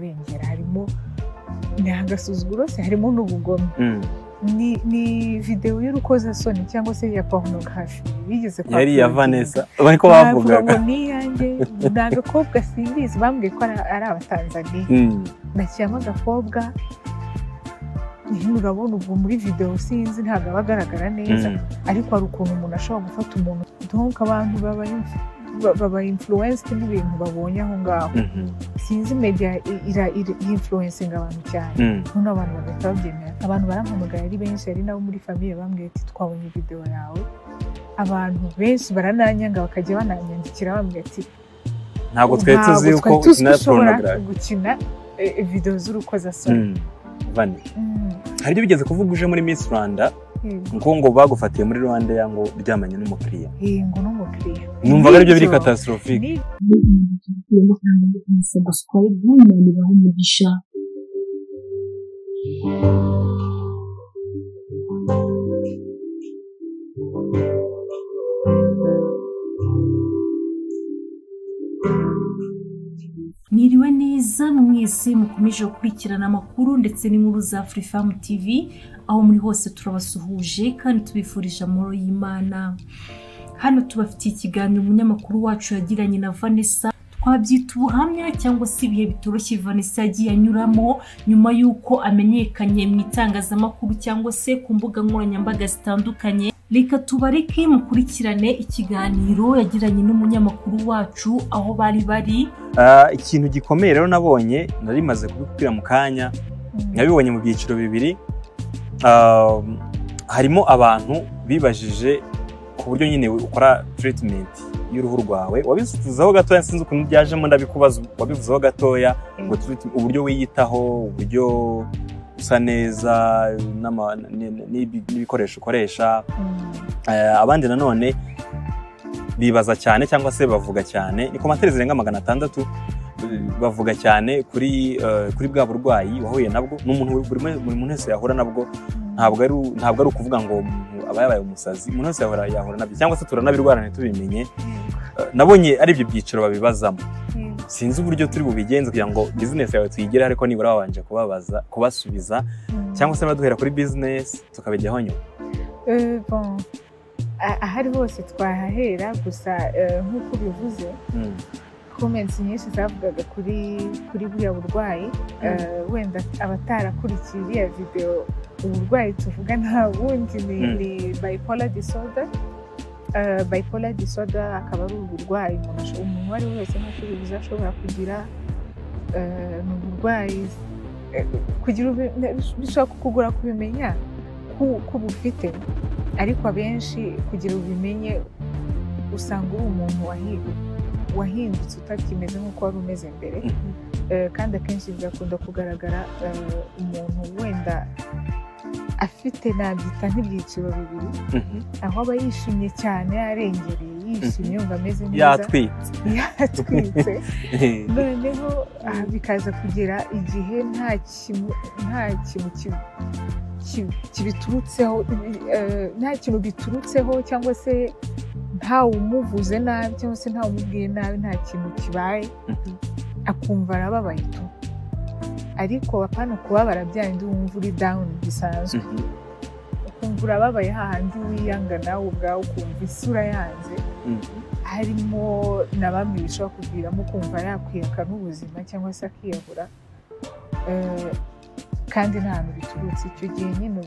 kurengera, harimo n'agasuzuguro se, harimo n'ubugome. Ni video y'urukozasoni cyangwa se ya pornography bigeze kwa yari ya Vanessa bariko bavugaga ngo ni yanjye n'agakobwa simbizi bambwiye ko ari abatanzania nakiyama agakobwa urabona ubwo muri video sinzi ntabwo abagaragara neza ariko hari ukuntu umuntu ashobora gufata umuntu donc abantu baba influenced n'ibintu babonye aho ngaho sinzi media influencing abantu cyane none abantu bagahita babyemera. Abantu barampamagaye ari benshi, ari nabo muri famille bambwiye ati twabonye video yawe, abantu benshi barananyanga bakajya bananyandikira bambwiye ati ntabwo twe tuzi uko ukina pornography gukina video z'urukozasoni. Vani hari ibyo bigeze kuvuga uje muri Miss Rwanda ngo bagufatiye muri Rwanda yango byamanye n'umukiriya ngo n'umukiriya numva ari byo biri catastrophique Mwiriwe neza mwese mukomeje gukurikirana amakuru ndetse n'inkuru za Afrifame TV aho muri hose turabasuhuje kandi tubifurije amahoro y'Imana. Hano tubafitiye ikiganiro umunyamakuru wacu yagiranye na Vanessa, twabyita ubuhamya cyangwa se ibihe bitoroshye Vanessa yagiye anyuramo nyuma y'uko amenyekanye mu itangazamakuru cyangwa se ku mbuga nkoranyambaga zitandukanye. Reka tubareke mukurikirane ikiganiro yagiranye n'umunyamakuru wacu aho bari. Ikintu gikomeye rero nabonye nari maze kubikubwira mu kanya, nabibonye mu byiciro bibiri. Harimo abantu bibajije ku buryo nyine ukora treatment y'uruhu rwawe, wabivuzeho gatoya sinzi ukuntu byajemo ndabikubaza, wabivuzeho gatoya ngo uburyo wiyitaho, uburyo usa neza n'ibikoresho ukoresha. Abandi nanone bibaza cyane cyangwa se bavuga cyane, ni commentaires zirenga 600 bavuga cyane kuri bwa burwayi wahuye nabwo n'umuntu buri muntu wese yahura nabwo. Ntabwo ari ukuvuga ngo aba yabaye umusazi, umuntu wese yahura nabyo cyangwa se turanabirwara ntitubimenye. Nabonye ari ibyo byiciro babibazamo, sinzi uburyo turi bubigenze kugira ngo business yawe tuyigere, ariko nibura wabanje kubasubiza cyangwa se baduhera kuri business tukabijyaho nyuma. Bon ahari hose twahahera gusa nk'uko bivuze comments nyinshi zavugaga kuri buriya burwayi. Wenda abatarakurikiye iriya video, uburwayi tuvuga nta bundi ni bipolar disorder. Bipolar disorder akaba ari uburwayi umuntu wari wese nk'uko bivuze ashobora kugira. Ni uburwayi kugira bishobora kukugora kubimenya ko bufite, ariko abenshi kugira ubimenye usanga uri umuntu wahindutse utakimeze nk'uko wari umeze mbere. Kandi akenshi bigakunda kugaragara umuntu wenda afite nabyita nk'ibyiciro bibiri, aho aba yishimye cyane yarengereye, yishimye yumva ameze neza, yatwitse noneho bikaza kugera igihe nta kintu kibiturutseho, nta kintu biturutseho cyangwa se ntawe umuvuze nabi cyangwa se ntawe umubwiye nabi, nta kintu kibaye akumva arababaye tu. Ariko apana kubabara byandi wumva uri down bisanzwe, ukumva urababaye hahandi wiyanga nawe ubwawe ukumva isura yanze. Harimo na bamwe bishobora kuviramo kumva yakwiyaka n'ubuzima cyangwa se akiyahura, kandi nta hantu biturutse. Icyo gihe nyine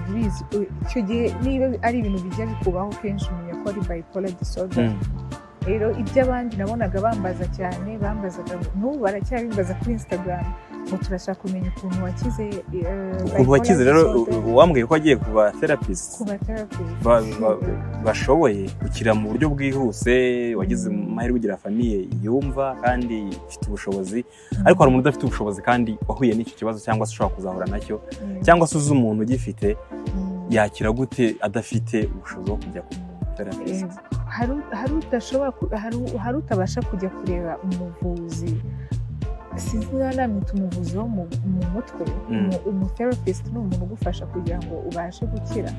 ubizi, icyo gihe niba ari ibintu bijya bikubaho kenshi umenya ko ari bipolar disorder. Rero iby'abandi nabonaga bambaza cyane, bambazaga n'ubu baracyabimbaza kuri Instagram ngo turashaka kumenya ukuntu wakize. Rero wambwiye ko agiye kuba therapist, bashoboye gukira mu buryo bwihuse, wagize amahirwe ugira famille yumva kandi ifite ubushobozi. Ariko hari umuntu udafite ubushobozi kandi wahuye n'icyo kibazo cyangwa se ushobora kuzahura nacyo, cyangwa se uzi umuntu ugifite, yakira gute adafite ubushobozi bwo kujya ku therapist? Hari utabasha kujya kureba umuvuzi, sinzi niba namwita umuvuzi wo mu mutwe. Umutherapist ni umuntu ugufasha kugira ngo ubashe gukira.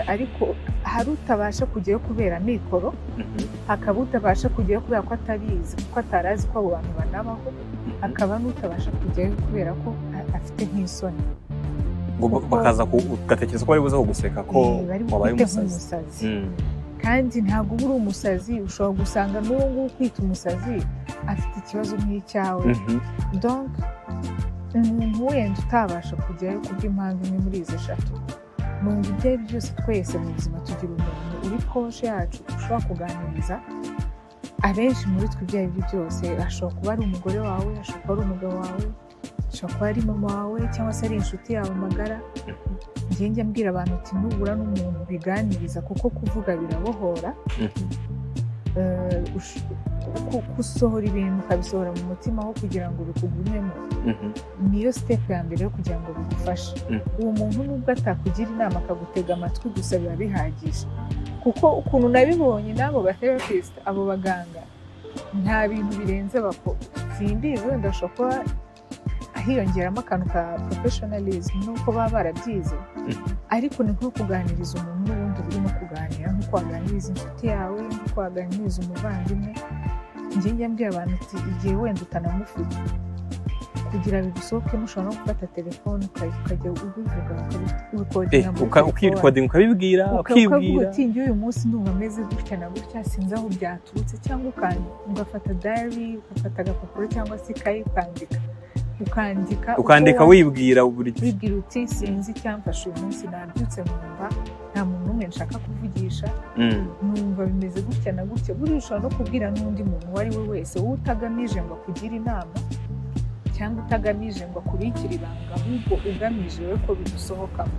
Ariko hari utabasha kujyayo kubera mikoro, hakaba utabasha kujyayo kubera ko atabizi, kuko atarazi ko abo bantu banabaho. akaba n'utabasha kujyayo kubera ko afite nk'isoni bakaza ugatekereza ko bari buze kuguseka ko wabaye umusazi kandi ntabwo uba uri umusazi ushobora gusanga n'uwo nguwo kwita umusazi afite ikibazo nk'icyawe donc umuntu wenda utabasha kujyayo kubw'impamvu imwe muri izi eshatu numva ibyo ari byose twese mu buzima tugira umuntu uri poshe yacu ushobora kuganiriza abenshi muri twe ibyo ari byo byose ashobora kuba ari umugore wawe ashobora kuba ari umugabo wawe ashobora kuba ari mama wawe cyangwa se ari inshuti yawe magara njya mbwira abantu uti nubura n'umuntu biganiriza kuko kuvuga birabohora gusohora ibintu ukabisohora mu mutima aho kugira ngo bikugumemo niyo step ya mbere yo kugira ngo bigufashe uwo muntu nubwo atakugira inama akagutega amatwi gusa biba bihagije kuko ukuntu nabibonye n'abo batherapist abo baganga nta bintu birenze bakora simbizi wenda ashobora kuba hiyongeramo akantu ka professionalism nuko baba barabyize ariko ni nko kuganiriza umuntu n'ubundi urimo kuganira nk'uko waganiriza inshuti yawe nk'uko waganiriza umuvandimwe njya mbwira abantu ati igihe wenda utanamufite kugira bigusohoke mushobora no gufata telefone ukajya ubivuga ukirekodinga ukabibwira ukavuga uti njye uyu munsi ndumva ameze gutya na gutya sinzi aho byaturutse cyangwa ugafata diary ugafata agapapuro cyangwa se ikayi ukandika wibwira uti sinzi icyamfashe uyu munsi nabyutse numva nta muntu n'umwe nshaka kuvugisha numva bimeze gutya na gutya buriya ushobora no kubwira n'undi muntu uwo ari we wese wowe utagamije ngo akugire inama cyangwa utagamije ngo akubikire ibanga ahubwo ugamije we ko bidusohokamo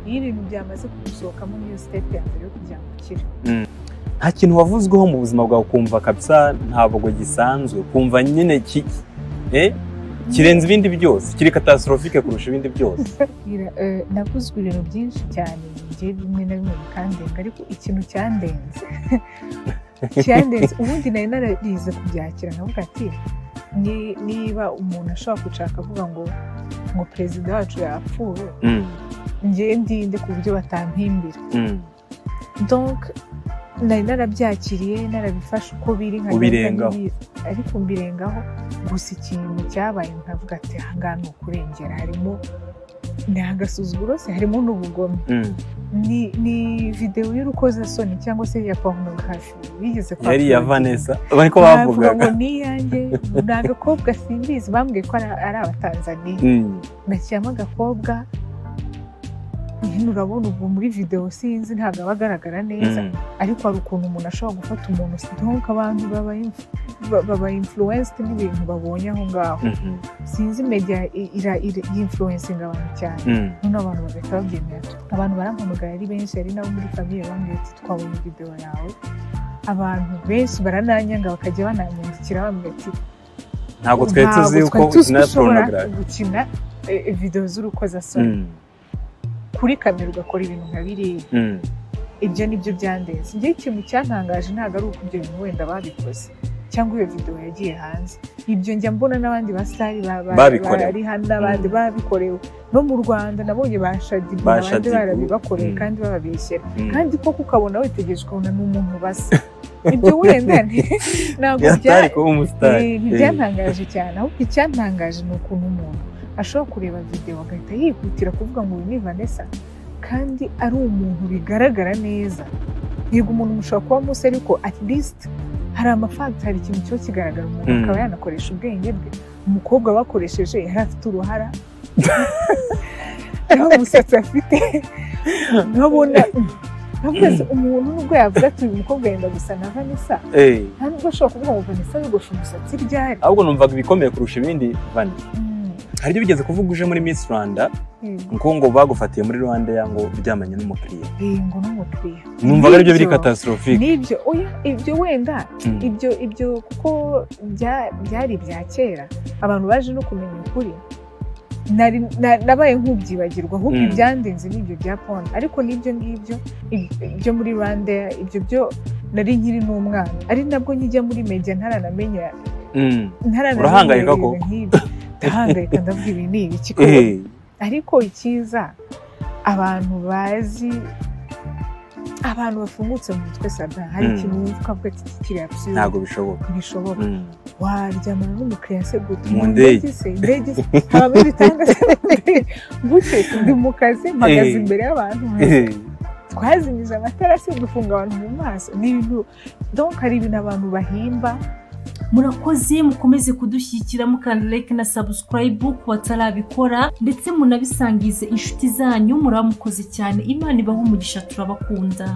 iyo ibintu byamaze kugusohokamo niyo step ya mbere yo kugira ngo ukire nta kintu wavuzweho mu buzima bwawe ukumva kabisa ntabwo gisanzwe kumva nyine kirenze ibindi byose kiri catastrophique kurusha ibindi byose navuzwe ibintu byinshi cyane ngiye bimwe na bimwe bikandenga ariko ikintu cyandenze ubundi nari nararize kubyakira navuga ati niba umuntu ashobora gushaka avuga ngo perezida wacu yapfuye ngiye ndinde ku buryo batampimbira donc nari narabyakiriye narabifashe uko biri ariko mbirengaho gusa ikintu cyabaye nkavuga ati ahangaha ni ukurengera harimo ni agasuzuguro se harimo n'ubugome ni videwo y'urukozasoni cyangwa se ya pornography bigeze kwa yari ya Vanessa bariko bavugaga ngo ni yanjye ni agakobwa simbizi bambwiye ko ari abatanzaniya nashyiramo agakobwa urabona ubu muri video sinzi ntabwo aba agaragara neza ariko hari ukuntu umuntu ashobora gufata umuntu donc abantu baba influenced n'ibintu babonye aho ngaho sinzi media influencing abantu cyane none abantu bagahita babyemera abantu barampamagara ari benshi ari nabo muri famille bambwiye ati twabonye video yawe abantu benshi barananyanga bakajya bananyandikira bambwiye ati ntabwo twari tuzi uko gukina video z'urukozasoni kuri kamera ugakora ibintu nka biriya ibyo nibyo byandenze njye ikintu cyantangaje ntabwo ari uko ibyo bintu wenda babikoze cyangwa iyo video yagiye hanze ibyo njya mbona n'abandi basitari bari hano n'abandi babikorewe no mu Rwanda nabonye bashadi abandi barabibakoreye kandi bababeshyera kandi koko ukabona witegereje ukabona ni umuntu basa ibyo wenda ntabwo ntibyantangaje cyane ahubwo icyantangaje ni ukuntu umuntu ashobora kureba video agahita yihutira kuvuga ngo uyu ni Vanessa kandi ari umuntu bigaragara neza yego umuntu mushobora kuba musa ariko at least hari amafacts hari ikintu cyo kigaragara umuntu akaba yanakoresha ubwenge bwe umukobwa bakoresheje yari afite uruhara aho umusatsi afite nkabona umuntu nubwo yavuga ati uyu mukobwa yenda gusa na Vanessa ntabwo ashobora kuvuga ngo Vanessa yogosha umusatsi ryari ahubwo numvaga ibikomeye kurusha ibindi Vanessa hari ibyo bigeze kuvuga uje muri Miss Rwanda ngo bagufatiye muri Rwanda ngo byamanye n'umukiriya ngo n'umukiriya numvaga aribyo biri catastrophique nibyo oya ibyo wenda ibyo kuko byari bya kera abantu baje no kumenya ukuri nabaye nk'ubyibagirwa ahubwo ibyandenze n'ibyo bya porn ariko n'ibyo ngibyo ibyo muri Rwanda ibyo byo nari nkiri n'umwana ari nabwo nkijya muri media ntaranamenya urahangayika koko ndahangayika ndavuga ibi ni ibiki ariko icyiza abantu bazi abantu bafungutse mu mutwe sada hari ikintu wumva ko kiri absurd ntabwo bishoboka waryamana n'umukiriya se gute mu ndege habamo ibitanda gute ndi mu kazi mpagaze imbere y'abantu twazimije amatara se dufunga abantu mu maso n'ibintu donc hari ibintu abantu bahimba. Murakoze mukomeze kudushyigikira mukanda like na subscribe ku batarabikora ndetse munabisangize inshuti zanyu muramukoze cyane. Imana ibahe umugisha turabakunda.